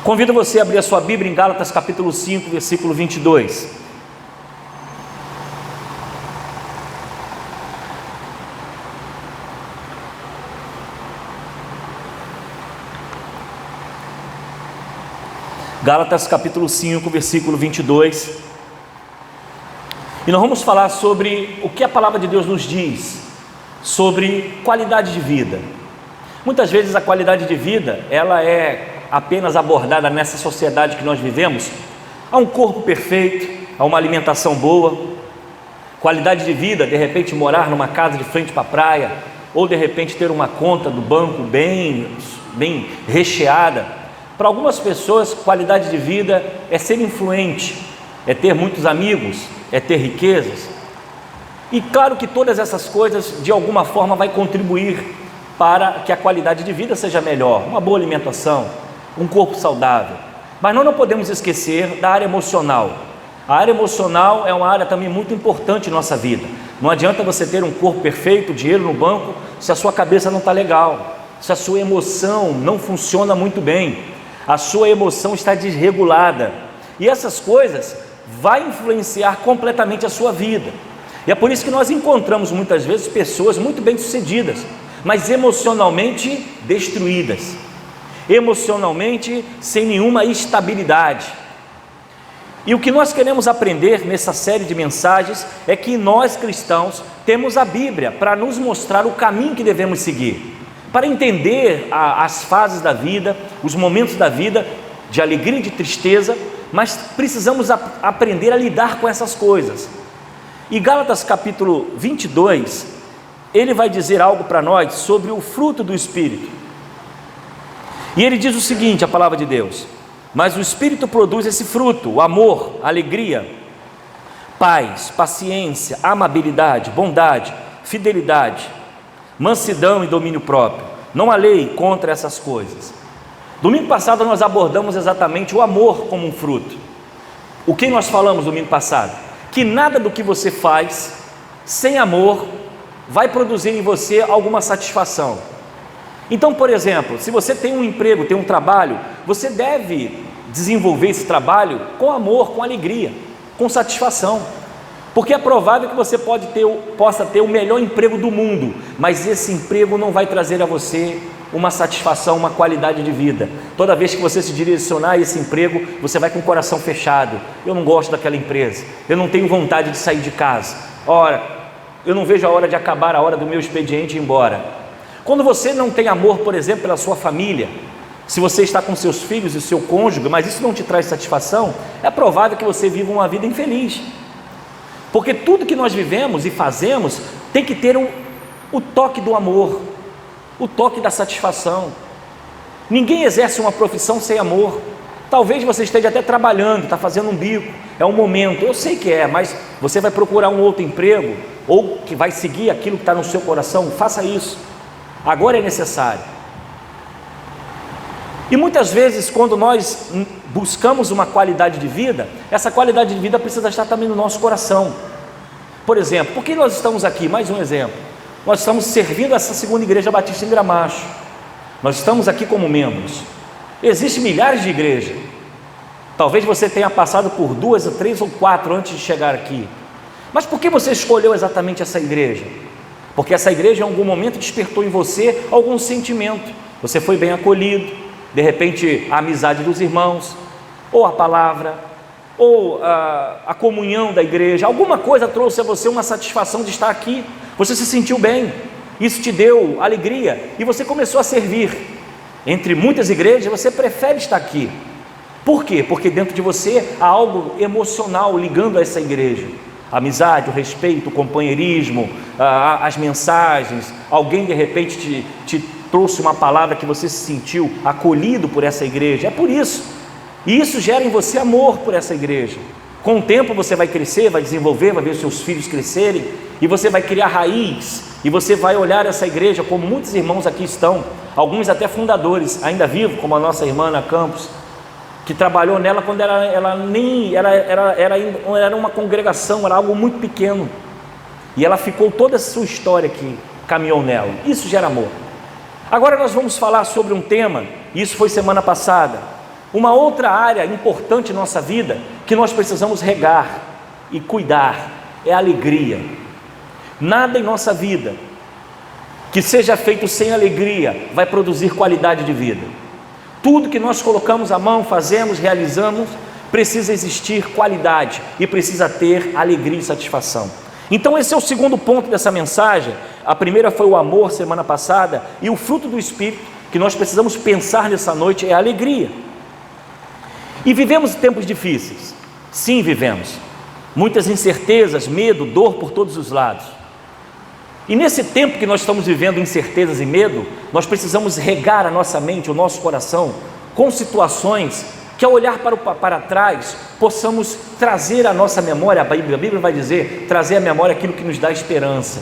Convido você a abrir a sua Bíblia em Gálatas capítulo 5, versículo 22. Gálatas capítulo 5, versículo 22. E nós vamos falar sobre o que a palavra de Deus nos diz sobre qualidade de vida. Muitas vezes a qualidade de vida, ela é apenas abordada nessa sociedade que nós vivemos. Há um corpo perfeito, há uma alimentação boa. Qualidade de vida, de repente morar numa casa de frente para a praia, ou de repente ter uma conta do banco bem recheada. Para algumas pessoas, qualidade de vida é ser influente, é ter muitos amigos, é ter riquezas. E claro que todas essas coisas de alguma forma vai contribuir para que a qualidade de vida seja melhor, uma boa alimentação, um corpo saudável. Mas nós não podemos esquecer da área emocional. A área emocional é uma área também muito importante em nossa vida. Não adianta você ter um corpo perfeito, dinheiro no banco, se a sua cabeça não está legal, se a sua emoção não funciona muito bem, a sua emoção está desregulada, e essas coisas vai influenciar completamente a sua vida. E é por isso que nós encontramos muitas vezes pessoas muito bem-sucedidas, mas emocionalmente destruídas, emocionalmente sem nenhuma estabilidade. E o que nós queremos aprender nessa série de mensagens é que nós cristãos temos a Bíblia para nos mostrar o caminho que devemos seguir, para entender as fases da vida, os momentos da vida de alegria e de tristeza, mas precisamos aprender a lidar com essas coisas. E Gálatas capítulo 22, ele vai dizer algo para nós sobre o fruto do Espírito. E ele diz o seguinte, a palavra de Deus: mas o Espírito produz esse fruto, o amor, a alegria, paz, paciência, amabilidade, bondade, fidelidade, mansidão e domínio próprio. Não há lei contra essas coisas. Domingo passado nós abordamos exatamente o amor como um fruto. O que nós falamos domingo passado? Que nada do que você faz sem amor vai produzir em você alguma satisfação. Então, por exemplo, se você tem um emprego, tem um trabalho, você deve desenvolver esse trabalho com amor, com alegria, com satisfação, porque é provável que você possa ter o melhor emprego do mundo, mas esse emprego não vai trazer a você uma satisfação, uma qualidade de vida. Toda vez que você se direcionar a esse emprego, você vai com o coração fechado. Eu não gosto daquela empresa, eu não tenho vontade de sair de casa, eu não vejo a hora de acabar a hora do meu expediente e ir embora. Quando você não tem amor, por exemplo, pela sua família, se você está com seus filhos e seu cônjuge, mas isso não te traz satisfação, é provável que você viva uma vida infeliz, porque tudo que nós vivemos e fazemos tem que ter o toque do amor, o toque da satisfação. Ninguém exerce uma profissão sem amor. Talvez você esteja até trabalhando, está fazendo um bico, é um momento, eu sei que é, mas você vai procurar um outro emprego, ou que vai seguir aquilo que está no seu coração. Faça isso, agora é necessário. E muitas vezes quando nós buscamos uma qualidade de vida, essa qualidade de vida precisa estar também no nosso coração. Por exemplo, por que nós estamos aqui? Mais um exemplo, nós estamos servindo essa segunda igreja batista em Gramacho, nós estamos aqui como membros. Existem milhares de igrejas, talvez você tenha passado por 2, 3 ou 4 antes de chegar aqui, mas por que você escolheu exatamente essa igreja? Porque essa igreja em algum momento despertou em você algum sentimento, você foi bem acolhido, de repente a amizade dos irmãos, ou a palavra, ou a comunhão da igreja, alguma coisa trouxe a você uma satisfação de estar aqui, você se sentiu bem, isso te deu alegria, e você começou a servir. Entre muitas igrejas, você prefere estar aqui. Por quê? Porque dentro de você há algo emocional ligando a essa igreja. A amizade, o respeito, o companheirismo, as mensagens. Alguém de repente te trouxe uma palavra que você se sentiu acolhido por essa igreja. É por isso. E isso gera em você amor por essa igreja. Com o tempo você vai crescer, vai desenvolver, vai ver os seus filhos crescerem, e você vai criar raiz, e você vai olhar essa igreja como muitos irmãos aqui estão, alguns até fundadores, ainda vivos, como a nossa irmã Ana Campos, que trabalhou nela quando ela era uma congregação, era algo muito pequeno, e ela ficou toda a sua história que caminhou nela. Isso gera amor. Agora nós vamos falar sobre um tema, isso foi semana passada, Uma outra área importante em nossa vida que nós precisamos regar e cuidar é a alegria. Nada em nossa vida que seja feito sem alegria vai produzir qualidade de vida. Tudo que nós colocamos a mão, fazemos, realizamos, precisa existir qualidade e precisa ter alegria e satisfação. Então esse é o segundo ponto dessa mensagem. A primeira foi o amor semana passada, e o fruto do Espírito que nós precisamos pensar nessa noite é a alegria. E vivemos tempos difíceis. Sim, vivemos. Muitas incertezas, medo, dor por todos os lados. E nesse tempo que nós estamos vivendo incertezas e medo, nós precisamos regar a nossa mente, o nosso coração, com situações que, ao olhar para trás, possamos trazer à nossa memória, a Bíblia vai dizer, trazer à memória aquilo que nos dá esperança.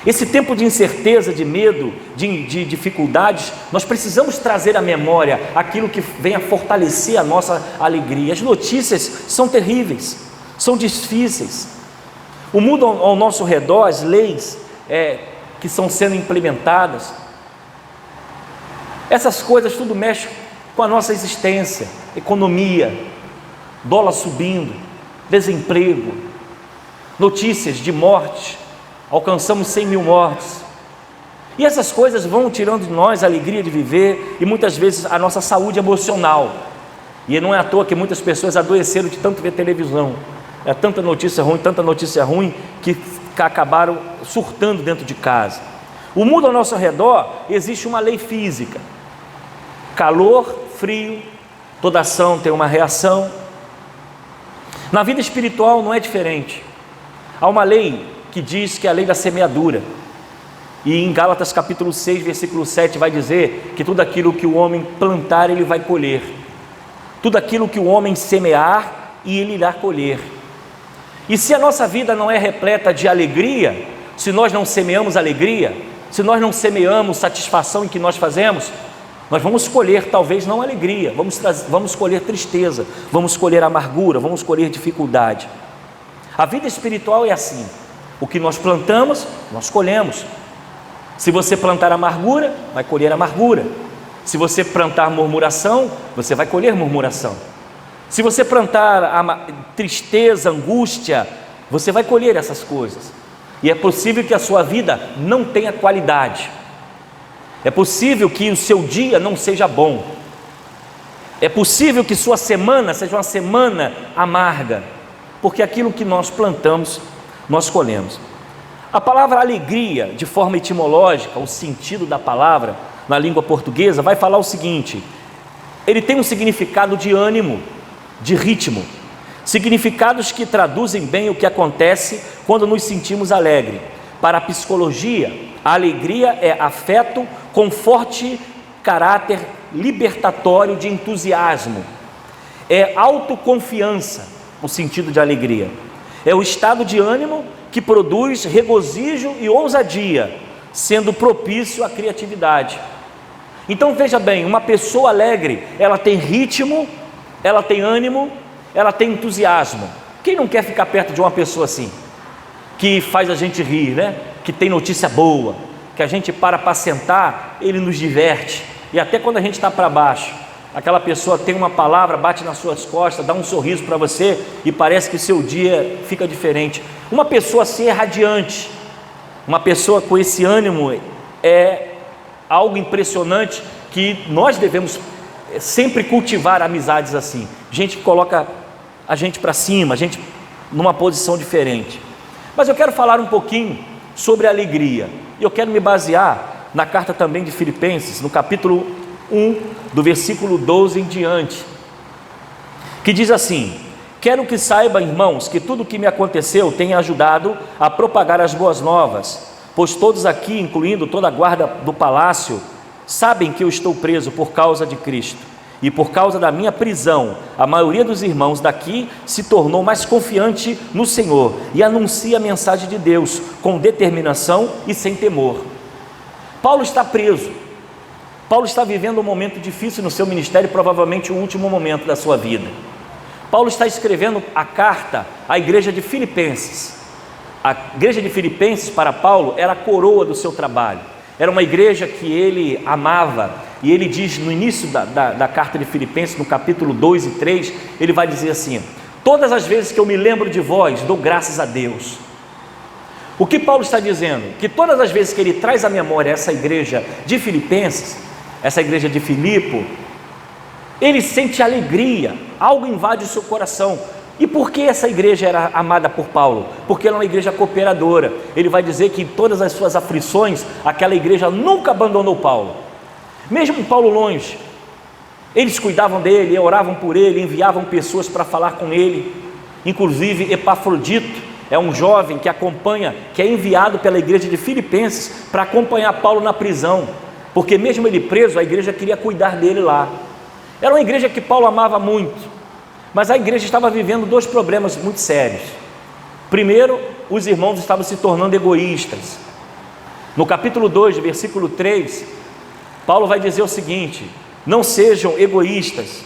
Esse tempo de incerteza, de medo, de dificuldades, nós precisamos trazer à memória aquilo que venha fortalecer a nossa alegria. As notícias são terríveis, são difíceis. O mundo ao nosso redor, as leis que estão sendo implementadas, essas coisas tudo mexe com a nossa existência, economia, dólar subindo, desemprego, notícias de morte, alcançamos 100 mil mortes, e essas coisas vão tirando de nós a alegria de viver e muitas vezes a nossa saúde emocional. E não é à toa que muitas pessoas adoeceram de tanto ver televisão. É tanta notícia ruim que acabaram surtando dentro de casa. O mundo ao nosso redor, existe uma lei física: calor, frio, toda ação tem uma reação. Na vida espiritual não é diferente. Há uma lei que diz que é a lei da semeadura, e em Gálatas capítulo 6, versículo 7 vai dizer que tudo aquilo que o homem plantar, ele vai colher. Tudo aquilo que o homem semear, e ele irá colher. E se a nossa vida não é repleta de alegria, se nós não semeamos alegria, se nós não semeamos satisfação em que nós fazemos, nós vamos colher talvez não alegria, vamos colher tristeza, vamos colher amargura, vamos colher dificuldade. A vida espiritual é assim: o que nós plantamos, nós colhemos. Se você plantar amargura, vai colher amargura. Se você plantar murmuração, você vai colher murmuração. Se você plantar tristeza, angústia, você vai colher essas coisas. E é possível que a sua vida não tenha qualidade. É possível que o seu dia não seja bom. É possível que sua semana seja uma semana amarga, porque aquilo que nós plantamos, nós colhemos. A palavra alegria, de forma etimológica, o sentido da palavra na língua portuguesa, vai falar o seguinte: ele tem um significado de ânimo, de ritmo, significados que traduzem bem o que acontece quando nos sentimos alegres. Para a psicologia, a alegria é afeto com forte caráter libertatório de entusiasmo, é autoconfiança, o sentido de alegria, é o estado de ânimo que produz regozijo e ousadia, sendo propício à criatividade. Então veja bem, uma pessoa alegre, ela tem ritmo, ela tem ânimo, ela tem entusiasmo. Quem não quer ficar perto de uma pessoa assim, que faz a gente rir, né? Que tem notícia boa, que a gente para sentar, ele nos diverte, e até quando a gente está para baixo, aquela pessoa tem uma palavra, bate nas suas costas, dá um sorriso para você, e parece que seu dia fica diferente. Uma pessoa assim é radiante, uma pessoa com esse ânimo é algo impressionante, que nós devemos sempre cultivar amizades assim, gente que coloca a gente para cima, a gente numa posição diferente. Mas eu quero falar um pouquinho sobre a alegria, e eu quero me basear na carta também de Filipenses, no capítulo 1, do versículo 12 em diante, que diz assim: quero que saiba, irmãos, que tudo o que me aconteceu tem ajudado a propagar as boas novas, pois todos aqui, incluindo toda a guarda do palácio, sabem que eu estou preso por causa de Cristo, e por causa da minha prisão, a maioria dos irmãos daqui se tornou mais confiante no Senhor e anuncia a mensagem de Deus com determinação e sem temor. Paulo está preso, Paulo está vivendo um momento difícil no seu ministério, provavelmente o último momento da sua vida. Paulo está escrevendo a carta à igreja de Filipenses. A igreja de Filipenses, para Paulo, era a coroa do seu trabalho, era uma igreja que ele amava, e ele diz no início da carta de Filipenses, no capítulo 2 e 3, ele vai dizer assim: todas as vezes que eu me lembro de vós, dou graças a Deus. O que Paulo está dizendo? Que todas as vezes que ele traz à memória essa igreja de Filipenses, essa igreja de Filipe, ele sente alegria, algo invade o seu coração. E por que essa igreja era amada por Paulo? Porque ela é uma igreja cooperadora. Ele vai dizer que em todas as suas aflições, aquela igreja nunca abandonou Paulo. Mesmo Paulo longe, eles cuidavam dele, oravam por ele, enviavam pessoas para falar com ele. Inclusive Epafrodito é um jovem que acompanha, que é enviado pela igreja de Filipenses para acompanhar Paulo na prisão, porque mesmo ele preso, a igreja queria cuidar dele lá. Era uma igreja que Paulo amava muito, mas a igreja estava vivendo dois problemas muito sérios. Primeiro, os irmãos estavam se tornando egoístas. No capítulo 2, versículo 3, Paulo vai dizer o seguinte: não sejam egoístas,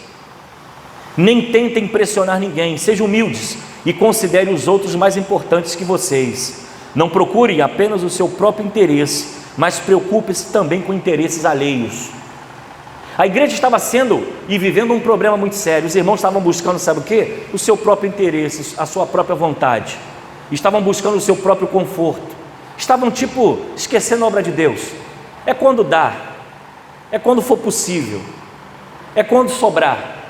nem tentem impressionar ninguém, sejam humildes e considerem os outros mais importantes que vocês. Não procurem apenas o seu próprio interesse, mas preocupem-se também com interesses alheios. A igreja estava sendo e vivendo um problema muito sério. Os irmãos estavam buscando, sabe o quê? O seu próprio interesse, a sua própria vontade. Estavam buscando o seu próprio conforto. Estavam esquecendo a obra de Deus. É quando dá, é quando for possível, é quando sobrar.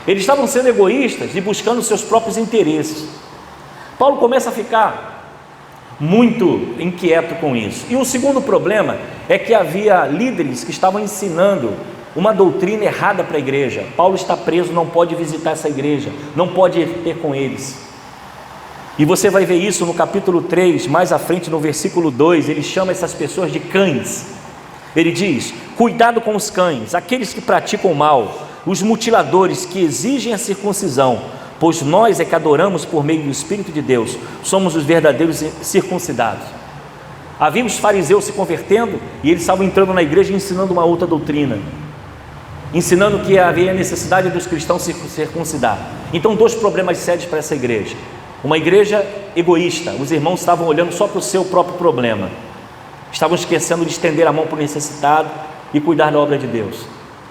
Eles estavam sendo egoístas e buscando os seus próprios interesses. Paulo começa a ficar muito inquieto com isso. E o segundo problema é que havia líderes que estavam ensinando uma doutrina errada para a igreja. Paulo está preso, não pode visitar essa igreja, não pode ter com eles. E você vai ver isso no capítulo 3, mais à frente no versículo 2, ele chama essas pessoas de cães. Ele diz: cuidado com os cães, aqueles que praticam o mal, os mutiladores que exigem a circuncisão, pois nós é que adoramos por meio do Espírito de Deus, somos os verdadeiros circuncidados. Havia os fariseus se convertendo e eles estavam entrando na igreja ensinando uma outra doutrina, ensinando que havia necessidade dos cristãos se circuncidar. Então, dois problemas sérios para essa igreja: uma igreja egoísta, os irmãos estavam olhando só para o seu próprio problema, estavam esquecendo de estender a mão para o necessitado e cuidar da obra de Deus.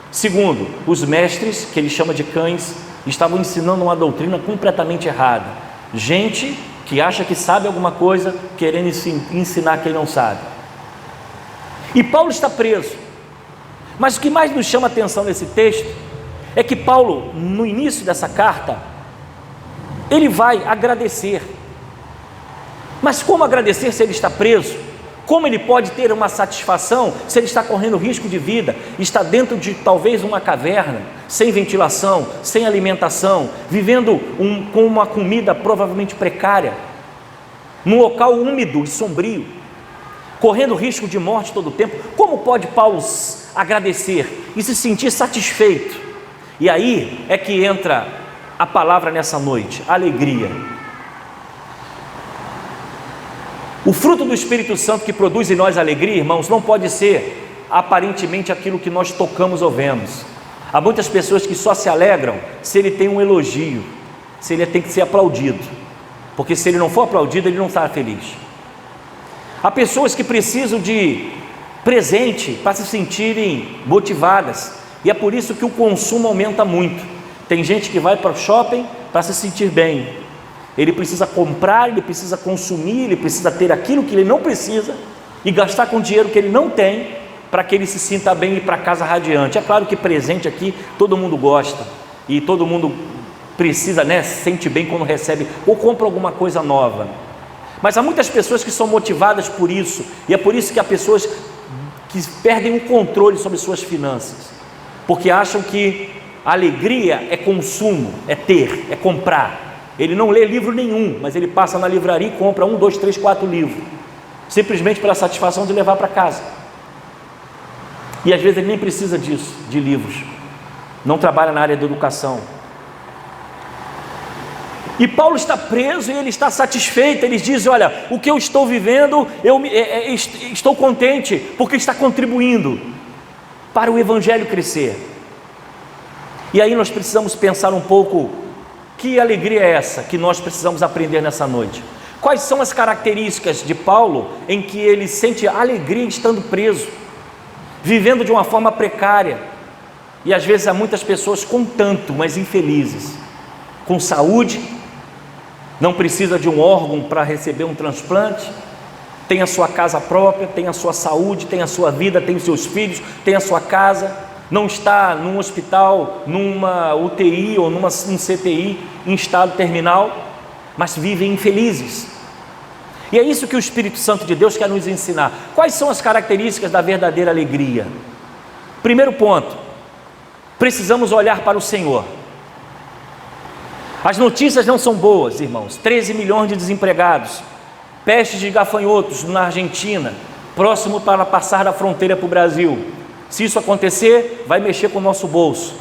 Segundo, os mestres, que ele chama de cães, estavam ensinando uma doutrina completamente errada. Gente que acha que sabe alguma coisa, querendo ensinar quem não sabe. E Paulo está preso. Mas o que mais nos chama a atenção nesse texto é que Paulo, no início dessa carta, ele vai agradecer. Mas como agradecer se ele está preso? Como ele pode ter uma satisfação se ele está correndo risco de vida, está dentro de talvez uma caverna, sem ventilação, sem alimentação, vivendo com uma comida provavelmente precária, num local úmido e sombrio, correndo risco de morte todo o tempo? Como pode Paulo agradecer e se sentir satisfeito? E aí é que entra a palavra nessa noite: alegria. O fruto do Espírito Santo que produz em nós alegria, irmãos, não pode ser aparentemente aquilo que nós tocamos ou vemos. Há muitas pessoas que só se alegram se ele tem um elogio, se ele tem que ser aplaudido, porque se ele não for aplaudido, ele não está feliz. Há pessoas que precisam de presente para se sentirem motivadas, e é por isso que o consumo aumenta muito. Tem gente que vai para o shopping para se sentir bem. Ele precisa comprar, ele precisa consumir, ele precisa ter aquilo que ele não precisa e gastar com dinheiro que ele não tem, para que ele se sinta bem e ir para casa radiante. É claro que presente aqui todo mundo gosta e todo mundo precisa, se sente bem quando recebe ou compra alguma coisa nova. Mas há muitas pessoas que são motivadas por isso, e é por isso que há pessoas que perdem o controle sobre suas finanças, porque acham que a alegria é consumo, é ter, é comprar. Ele não lê livro nenhum, mas ele passa na livraria e compra 1, 2, 3, 4 livros, simplesmente pela satisfação de levar para casa. E às vezes ele nem precisa disso, de livros. Não trabalha na área da educação. E Paulo está preso e ele está satisfeito. Ele diz: olha, o que eu estou vivendo, estou contente, porque está contribuindo para o evangelho crescer. E aí nós precisamos pensar um pouco: que alegria é essa que nós precisamos aprender nessa noite? Quais são as características de Paulo em que ele sente alegria estando preso? vivendo de uma forma precária, e às vezes há muitas pessoas com tanto, mas infelizes, com saúde, não precisa de um órgão para receber um transplante, tem a sua casa própria, tem a sua saúde, tem a sua vida, tem os seus filhos, tem a sua casa, não está num hospital, numa UTI ou num CTI em estado terminal, mas vivem infelizes. E é isso que o Espírito Santo de Deus quer nos ensinar. Quais são as características da verdadeira alegria? Primeiro ponto, precisamos olhar para o Senhor. As notícias não são boas, irmãos. 13 milhões de desempregados, pestes de gafanhotos na Argentina, próximo para passar da fronteira para o Brasil. Se isso acontecer, vai mexer com o nosso bolso.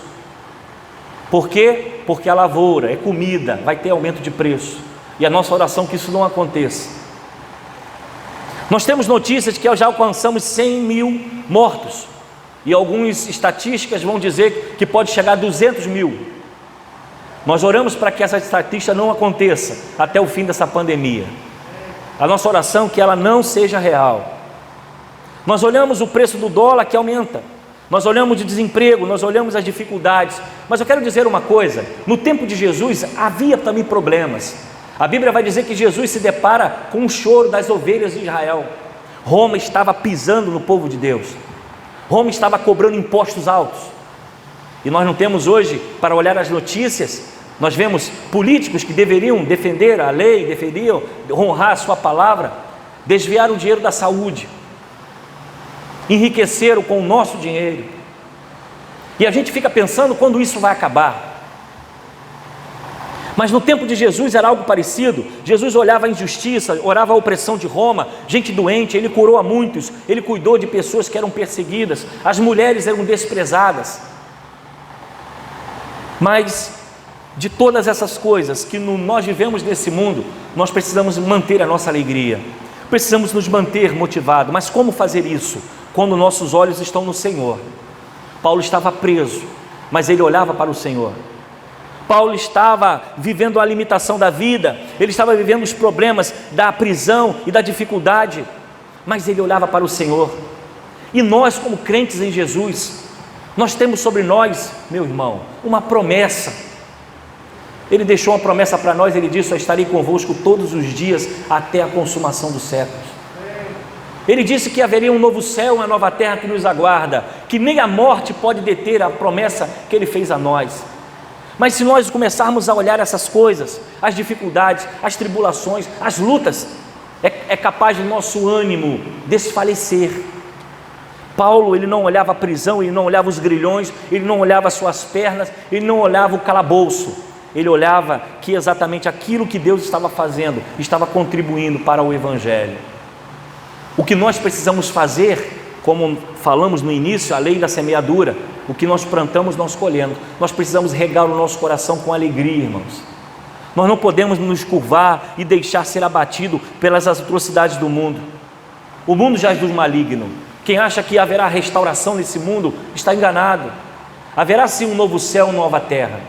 Por quê? Porque a lavoura é comida, vai ter aumento de preço. E a nossa oração é que isso não aconteça. Nós temos notícias de que já alcançamos 100 mil mortos. E algumas estatísticas vão dizer que pode chegar a 200 mil. Nós oramos para que essa estatística não aconteça até o fim dessa pandemia. A nossa oração é que ela não seja real. Nós olhamos o preço do dólar que aumenta, nós olhamos o desemprego, nós olhamos as dificuldades, mas eu quero dizer uma coisa: no tempo de Jesus havia também problemas. A Bíblia vai dizer que Jesus se depara com o choro das ovelhas de Israel. Roma estava pisando no povo de Deus, Roma estava cobrando impostos altos, e nós não temos hoje, para olhar as notícias, nós vemos políticos que deveriam defender a lei, deveriam honrar a sua palavra, desviaram o dinheiro da saúde, enriqueceram com o nosso dinheiro, e a gente fica pensando quando isso vai acabar. Mas no tempo de Jesus era algo parecido. Jesus olhava a injustiça, orava a opressão de Roma, gente doente, ele curou a muitos, ele cuidou de pessoas que eram perseguidas, as mulheres eram desprezadas. Mas de todas essas coisas que nós vivemos nesse mundo, nós precisamos manter a nossa alegria, precisamos nos manter motivados. Mas como fazer isso? Quando nossos olhos estão no Senhor. Paulo estava preso, mas ele olhava para o Senhor. Paulo estava vivendo a limitação da vida, ele estava vivendo os problemas da prisão e da dificuldade, mas ele olhava para o Senhor. E nós, como crentes em Jesus, nós temos sobre nós, meu irmão, uma promessa. Ele deixou uma promessa para nós, ele disse: eu estarei convosco todos os dias até a consumação dos séculos. Ele disse que haveria um novo céu e uma nova terra que nos aguarda, que nem a morte pode deter a promessa que ele fez a nós. Mas se nós começarmos a olhar essas coisas, as dificuldades, as tribulações, as lutas, é capaz do nosso ânimo desfalecer. Paulo, ele não olhava a prisão, ele não olhava os grilhões, ele não olhava as suas pernas, ele não olhava o calabouço, ele olhava que exatamente aquilo que Deus estava fazendo, estava contribuindo para o Evangelho. O que nós precisamos fazer, como falamos no início, a lei da semeadura, o que nós plantamos, nós colhemos. Nós precisamos regar o nosso coração com alegria, irmãos. Nós não podemos nos curvar e deixar ser abatido pelas atrocidades do mundo. O mundo jaz do maligno. Quem acha que haverá restauração nesse mundo está enganado. Haverá sim um novo céu, uma nova terra.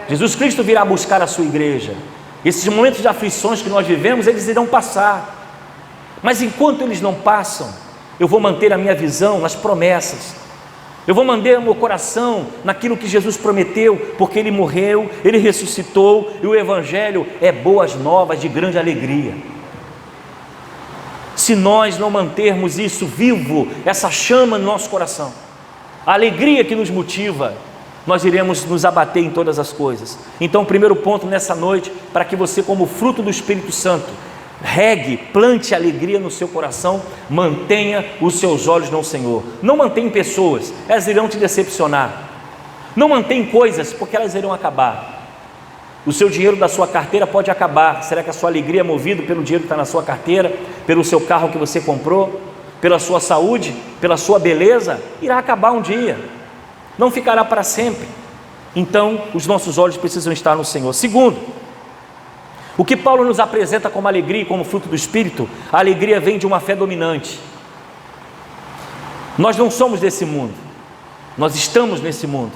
Jesus Cristo virá buscar a sua igreja. Esses momentos de aflições que nós vivemos, eles irão passar. Mas enquanto eles não passam, eu vou manter a minha visão nas promessas. Eu vou manter o meu coração naquilo que Jesus prometeu, porque Ele morreu, Ele ressuscitou, e o Evangelho é boas novas de grande alegria. Se nós não mantermos isso vivo, essa chama no nosso coração, a alegria que nos motiva, nós iremos nos abater em todas as coisas. Então, o primeiro ponto nessa noite, para que você, como fruto do Espírito Santo, regue, plante alegria no seu coração, mantenha os seus olhos no Senhor. Não mantenha pessoas, elas irão te decepcionar. Não mantenha coisas, porque elas irão acabar. O seu dinheiro da sua carteira pode acabar. Será que a sua alegria é movida pelo dinheiro que está na sua carteira, pelo seu carro que você comprou, pela sua saúde, pela sua beleza? Irá acabar um dia, não ficará para sempre. Então os nossos olhos precisam estar no Senhor. Segundo, o que Paulo nos apresenta como alegria e como fruto do Espírito, a alegria vem de uma fé dominante. Nós não somos desse mundo, nós estamos nesse mundo.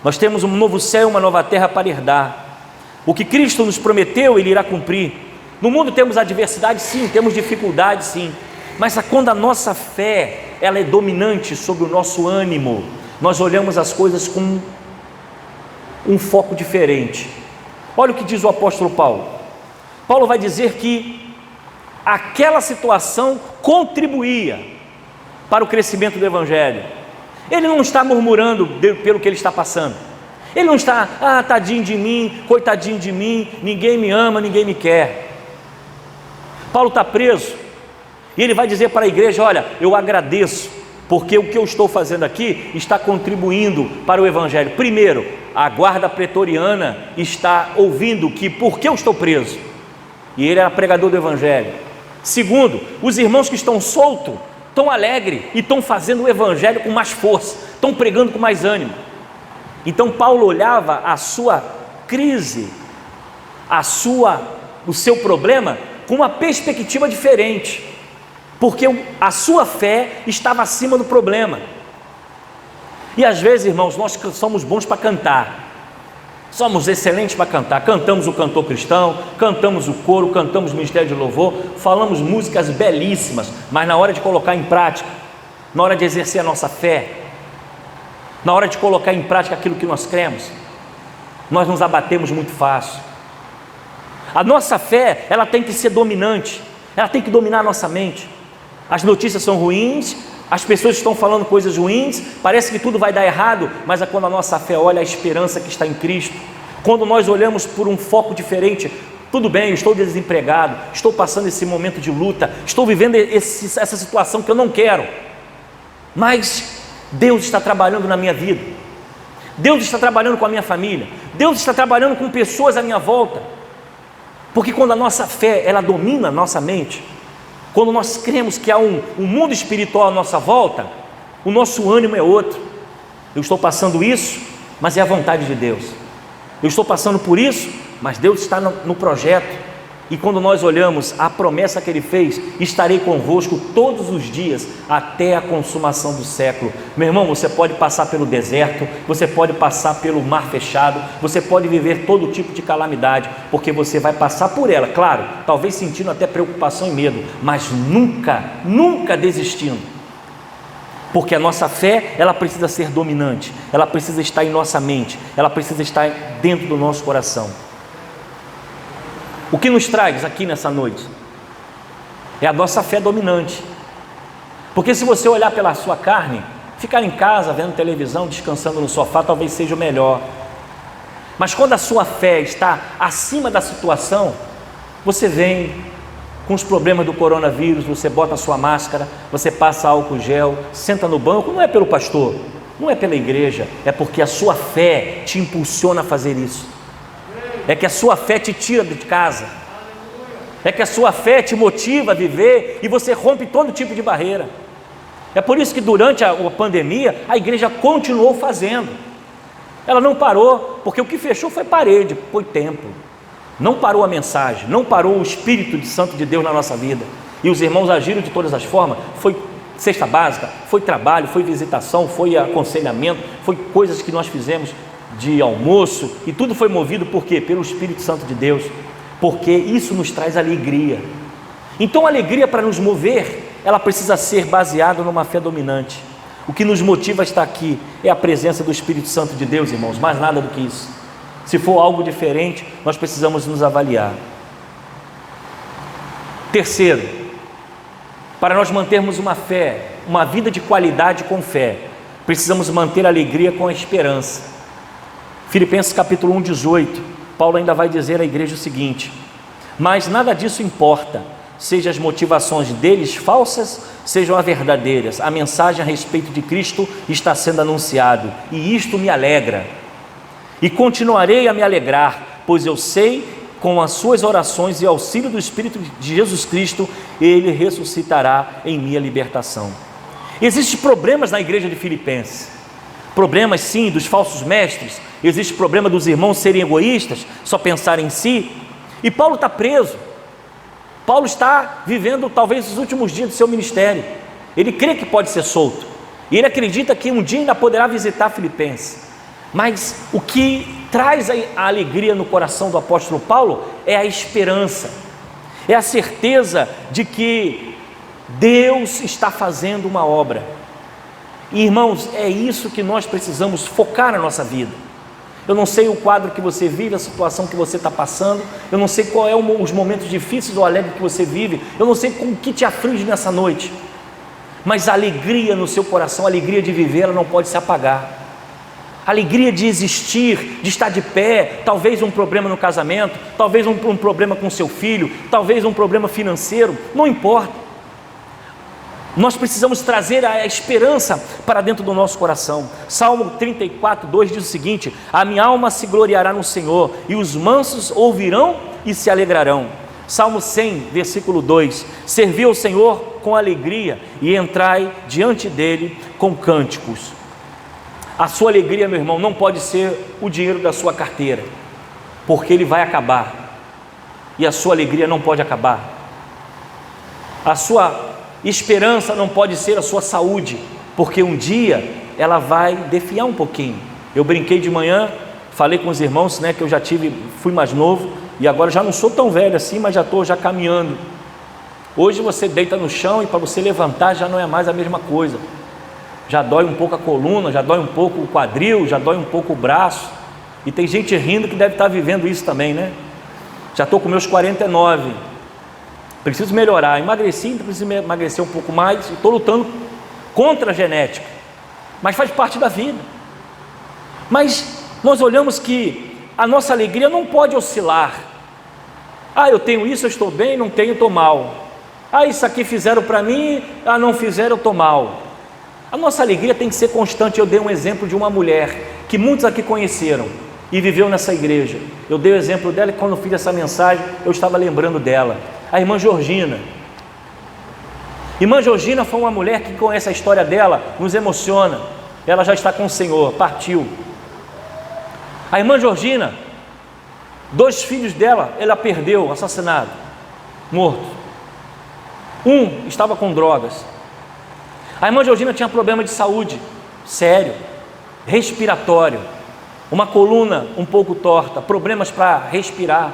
Nós temos um novo céu e uma nova terra para herdar. O que Cristo nos prometeu, Ele irá cumprir. No mundo temos adversidade, sim, temos dificuldade, sim, mas quando a nossa fé ela é dominante sobre o nosso ânimo. Nós olhamos as coisas com um foco diferente. Olha o que diz o apóstolo Paulo. Paulo vai dizer que aquela situação contribuía para o crescimento do Evangelho. Ele não está murmurando pelo que ele está passando. Ele não está, tadinho de mim, coitadinho de mim, ninguém me ama, ninguém me quer. Paulo está preso e ele vai dizer para a igreja: olha, eu agradeço, porque o que eu estou fazendo aqui está contribuindo para o Evangelho. Primeiro, a guarda pretoriana está ouvindo que por que eu estou preso, e ele era pregador do Evangelho. Segundo, os irmãos que estão soltos estão alegres e estão fazendo o Evangelho com mais força, estão pregando com mais ânimo. Então Paulo olhava a sua crise, o seu problema com uma perspectiva diferente, porque a sua fé estava acima do problema. E às vezes, irmãos, nós somos bons para cantar, somos excelentes para cantar, cantamos o cantor cristão, cantamos o coro, cantamos o ministério de louvor, falamos músicas belíssimas, mas na hora de colocar em prática, na hora de exercer a nossa fé, na hora de colocar em prática aquilo que nós cremos, nós nos abatemos muito fácil. A nossa fé, ela tem que ser dominante, ela tem que dominar a nossa mente. As notícias são ruins, as pessoas estão falando coisas ruins, parece que tudo vai dar errado, mas é quando a nossa fé olha a esperança que está em Cristo, quando nós olhamos por um foco diferente. Tudo bem, eu estou desempregado, estou passando esse momento de luta, estou vivendo essa situação que eu não quero, mas Deus está trabalhando na minha vida, Deus está trabalhando com a minha família, Deus está trabalhando com pessoas à minha volta, porque quando a nossa fé, ela domina a nossa mente, quando nós cremos que há um mundo espiritual à nossa volta, o nosso ânimo é outro. Eu estou passando isso, mas é a vontade de Deus. Eu estou passando por isso, mas Deus está no projeto. E quando nós olhamos a promessa que Ele fez: estarei convosco todos os dias até a consumação do século. Meu irmão, você pode passar pelo deserto, você pode passar pelo mar fechado, você pode viver todo tipo de calamidade, porque você vai passar por ela, claro, talvez sentindo até preocupação e medo, mas nunca desistindo, porque a nossa fé, ela precisa ser dominante, ela precisa estar em nossa mente, ela precisa estar dentro do nosso coração. O que nos traz aqui nessa noite é a nossa fé dominante, porque se você olhar pela sua carne, ficar em casa vendo televisão, descansando no sofá, talvez seja o melhor, mas quando a sua fé está acima da situação, você vem com os problemas do coronavírus, você bota a sua máscara, você passa álcool gel, senta no banco, não é pelo pastor, não é pela igreja, é porque a sua fé te impulsiona a fazer isso. É que a sua fé te tira de casa, é que a sua fé te motiva a viver e você rompe todo tipo de barreira. É por isso que durante a pandemia a igreja continuou fazendo, ela não parou, porque o que fechou foi parede, foi templo, não parou a mensagem, não parou o Espírito Santo de Deus na nossa vida, e os irmãos agiram de todas as formas. Foi cesta básica, foi trabalho, foi visitação, foi aconselhamento, foi coisas que nós fizemos de almoço, e tudo foi movido por quê? Pelo Espírito Santo de Deus, porque isso nos traz alegria. Então a alegria, para nos mover, ela precisa ser baseada numa fé dominante. O que nos motiva a estar aqui é a presença do Espírito Santo de Deus, irmãos, mais nada do que isso. Se for algo diferente, nós precisamos nos avaliar. Terceiro, para nós mantermos uma fé, uma vida de qualidade com fé, precisamos manter a alegria com a esperança. Filipenses capítulo 1, 18, Paulo ainda vai dizer à igreja o seguinte: mas nada disso importa, seja as motivações deles falsas, sejam as verdadeiras, a mensagem a respeito de Cristo está sendo anunciado, e isto me alegra, e continuarei a me alegrar, pois eu sei, com as suas orações e auxílio do Espírito de Jesus Cristo, Ele ressuscitará em minha libertação. Existem problemas na igreja de Filipenses, problemas sim dos falsos mestres, existe problema dos irmãos serem egoístas, só pensar em si, e Paulo está preso. Paulo está vivendo talvez os últimos dias do seu ministério, ele crê que pode ser solto, e ele acredita que um dia ainda poderá visitar Filipenses, mas o que traz a alegria no coração do apóstolo Paulo é a esperança, é a certeza de que Deus está fazendo uma obra. E, irmãos, é isso que nós precisamos focar na nossa vida. Eu não sei o quadro que você vive, a situação que você está passando, eu não sei qual é os momentos difíceis ou alegres que você vive, eu não sei com o que te aflige nessa noite, mas a alegria no seu coração, a alegria de viver, ela não pode se apagar. A alegria de existir, de estar de pé, talvez um problema no casamento, talvez um problema com seu filho, talvez um problema financeiro, não importa. Nós precisamos trazer a esperança para dentro do nosso coração. Salmo 34, 2 diz o seguinte: a minha alma se gloriará no Senhor, e os mansos ouvirão e se alegrarão. Salmo 100, versículo 2: servi ao Senhor com alegria e entrai diante dele com cânticos. A sua alegria, meu irmão, não pode ser o dinheiro da sua carteira, porque ele vai acabar, e a sua alegria não pode acabar. A sua esperança não pode ser a sua saúde, porque um dia ela vai definhar um pouquinho. Eu brinquei de manhã, falei com os irmãos, que eu já fui mais novo, e agora já não sou tão velho assim, mas já estou caminhando. Hoje você deita no chão e para você levantar já não é mais a mesma coisa. Já dói um pouco a coluna, já dói um pouco o quadril, já dói um pouco o braço, e tem gente rindo que deve estar vivendo isso também, Já estou com meus 49, preciso melhorar, emagreci, preciso emagrecer um pouco mais, estou lutando contra a genética, mas faz parte da vida. Mas nós olhamos que a nossa alegria não pode oscilar. Eu tenho isso, eu estou bem, não tenho, estou mal. Isso aqui fizeram para mim, não fizeram, eu estou mal. A nossa alegria tem que ser constante. Eu dei um exemplo de uma mulher que muitos aqui conheceram e viveu nessa igreja. Eu dei o exemplo dela e quando eu fiz essa mensagem eu estava lembrando dela, a irmã Georgina. Irmã Georgina foi uma mulher que, com essa história dela, nos emociona. Ela já está com o Senhor, partiu. A irmã Georgina, 2 filhos dela, ela perdeu, assassinado, morto. Um estava com drogas. A irmã Georgina tinha problema de saúde, sério, respiratório, uma coluna um pouco torta, problemas para respirar,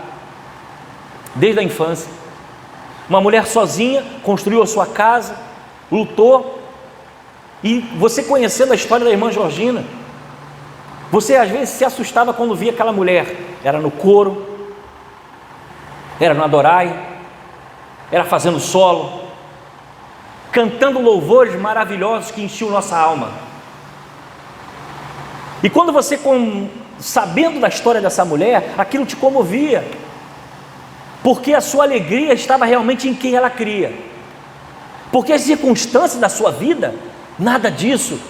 desde a infância. Uma mulher sozinha, construiu a sua casa, lutou, e você conhecendo a história da irmã Georgina, você às vezes se assustava quando via aquela mulher, era no coro, era no adorai, era fazendo solo, cantando louvores maravilhosos que enchiam nossa alma. E quando você, sabendo da história dessa mulher, aquilo te comovia, porque a sua alegria estava realmente em quem ela cria. Porque as circunstâncias da sua vida, nada disso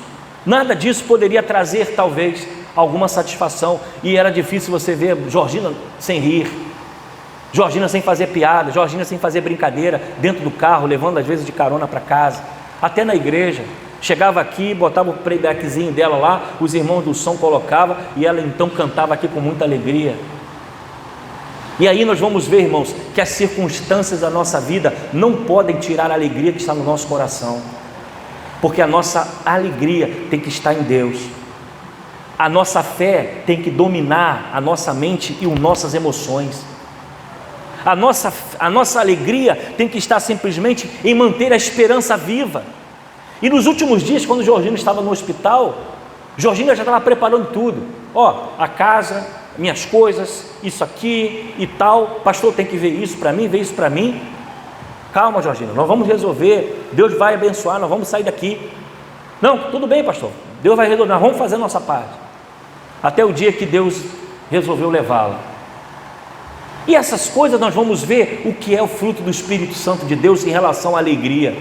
poderia trazer talvez alguma satisfação. E era difícil você ver Georgina sem rir, Georgina sem fazer piada, Georgina sem fazer brincadeira, dentro do carro, levando às vezes de carona para casa, até na igreja. Chegava aqui, botava o playbackzinho dela lá, os irmãos do som colocavam, e ela então cantava aqui com muita alegria. E aí nós vamos ver, irmãos, que as circunstâncias da nossa vida não podem tirar a alegria que está no nosso coração, porque a nossa alegria tem que estar em Deus. A nossa fé tem que dominar a nossa mente e as nossas emoções. A nossa alegria tem que estar simplesmente em manter a esperança viva. E nos últimos dias, quando Georgina estava no hospital, Georgina já estava preparando tudo. A casa, minhas coisas, isso aqui e tal. Pastor, tem que ver isso para mim, ver isso para mim. Calma, Georgina, nós vamos resolver. Deus vai abençoar, nós vamos sair daqui. Não, tudo bem, pastor, Deus vai resolver, nós vamos fazer a nossa parte. Até o dia que Deus resolveu levá-la. E essas coisas nós vamos ver o que é o fruto do Espírito Santo de Deus em relação à alegria.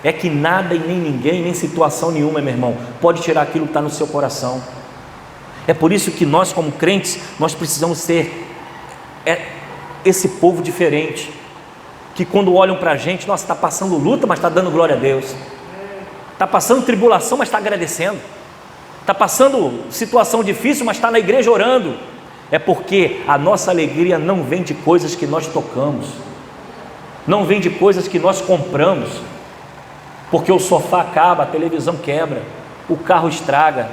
É que nada e nem ninguém, nem situação nenhuma, meu irmão, pode tirar aquilo que está no seu coração. É por isso que nós, como crentes, nós precisamos ser esse povo diferente, que quando olham para a gente, nossa, está passando luta, mas está dando glória a Deus, está passando tribulação, mas está agradecendo, está passando situação difícil, mas está na igreja orando. É porque a nossa alegria não vem de coisas que nós tocamos, não vem de coisas que nós compramos, porque o sofá acaba, a televisão quebra, o carro estraga,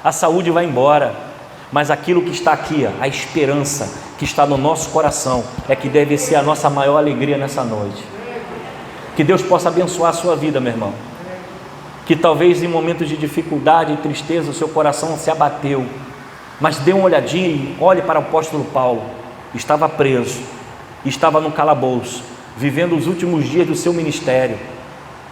a saúde vai embora, mas aquilo que está aqui, a esperança que está no nosso coração, é que deve ser a nossa maior alegria nessa noite. Que Deus possa abençoar a sua vida, meu irmão. Que talvez em momentos de dificuldade e tristeza o seu coração se abateu, mas dê uma olhadinha e olhe para o apóstolo Paulo. Estava preso, estava no calabouço, vivendo os últimos dias do seu ministério,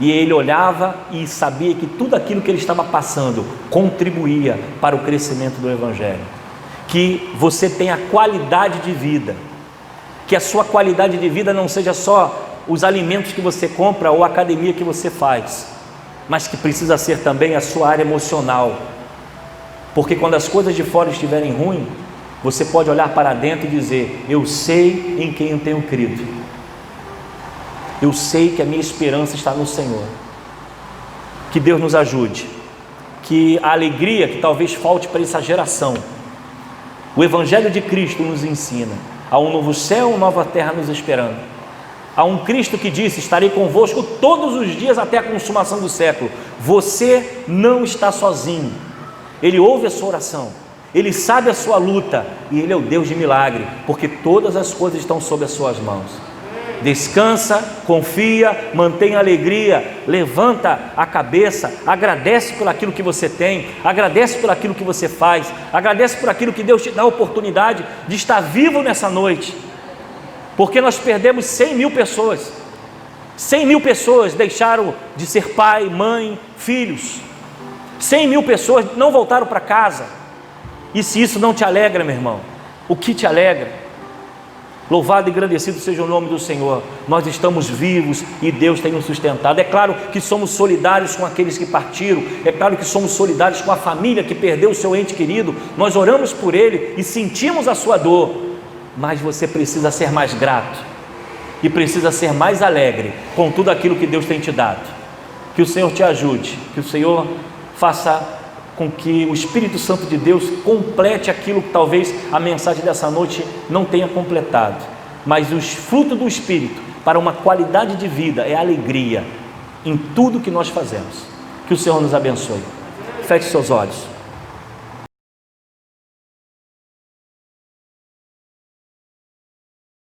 e ele olhava e sabia que tudo aquilo que ele estava passando contribuía para o crescimento do Evangelho. Que você tenha qualidade de vida, que a sua qualidade de vida não seja só os alimentos que você compra ou a academia que você faz, mas que precisa ser também a sua área emocional, porque quando as coisas de fora estiverem ruins, você pode olhar para dentro e dizer: eu sei em quem eu tenho crido, eu sei que a minha esperança está no Senhor. Que Deus nos ajude, que a alegria que talvez falte para essa geração, o Evangelho de Cristo nos ensina: há um novo céu, uma nova terra nos esperando. Há um Cristo que disse: estarei convosco todos os dias até a consumação do século. Você não está sozinho. Ele ouve a sua oração, Ele sabe a sua luta, e Ele é o Deus de milagre, porque todas as coisas estão sob as suas mãos. Descansa, confia, mantenha alegria, levanta a cabeça, agradece por aquilo que você tem, agradece por aquilo que você faz, agradece por aquilo que Deus te dá a oportunidade de estar vivo nessa noite, porque nós perdemos 100.000 pessoas. 100.000 pessoas deixaram de ser pai, mãe, filhos. 100.000 pessoas não voltaram para casa. E se isso não te alegra, meu irmão, o que te alegra? Louvado e engrandecido seja o nome do Senhor. Nós estamos vivos e Deus tem nos sustentado. É claro que somos solidários com aqueles que partiram, é claro que somos solidários com a família que perdeu o seu ente querido. Nós oramos por ele e sentimos a sua dor, mas você precisa ser mais grato e precisa ser mais alegre com tudo aquilo que Deus tem te dado. Que o Senhor te ajude, que o Senhor faça com que o Espírito Santo de Deus complete aquilo que talvez a mensagem dessa noite não tenha completado, mas os frutos do Espírito para uma qualidade de vida é alegria em tudo que nós fazemos. Que o Senhor nos abençoe. Feche seus olhos.